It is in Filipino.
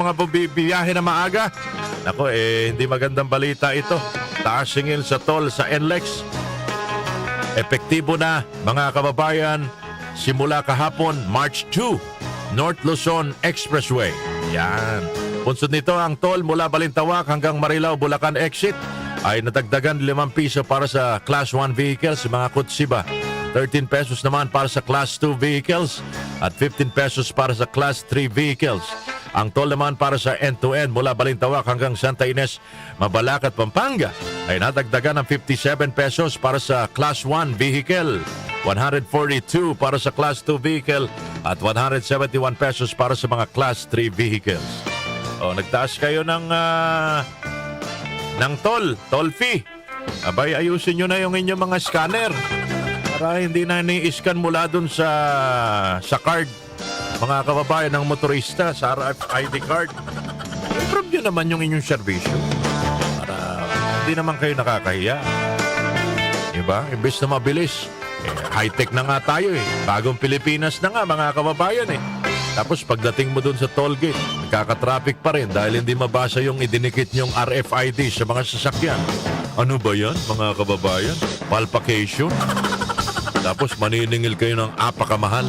mga bubibiyahe na maaga. Nako, hindi magandang balita ito. Taas singil sa toll sa NLEX. Epektibo na, mga kababayan, simula kahapon, March 2, North Luzon Expressway. Yan. Punsod nito, ang toll mula Balintawak hanggang Marilao, Bulacan exit ay nadagdagan 5 piso para sa Class 1 vehicles, mga kutsiba. 13 pesos naman para sa Class 2 vehicles at 15 pesos para sa Class 3 vehicles. Ang toll naman para sa end-to-end mula Balintawak hanggang Santa Ines, Mabalac at Pampanga ay nadagdagan ng 57 pesos para sa Class 1 vehicle, 142 para sa Class 2 vehicle at 171 pesos para sa mga Class 3 vehicles. O, nagtaas kayo ng toll fee. Abay, ayusin nyo na yung inyong mga scanner para hindi na ni-scan mula dun sa card, mga kababayan ng motorista, sa RFID card. Improve nyo naman yung inyong serbisyo para hindi naman kayo nakakahiya. Diba? Imbes na mabilis, high-tech na nga tayo eh. Bagong Pilipinas na nga, mga kababayan eh. Tapos pagdating mo dun sa toll gate, nagkaka-traffic pa rin dahil hindi mabasa yung idinikit nyong RFID sa mga sasakyan. Ano ba yan, mga kababayan? Palpacation? Tapos maniningil kayo ng apakamahal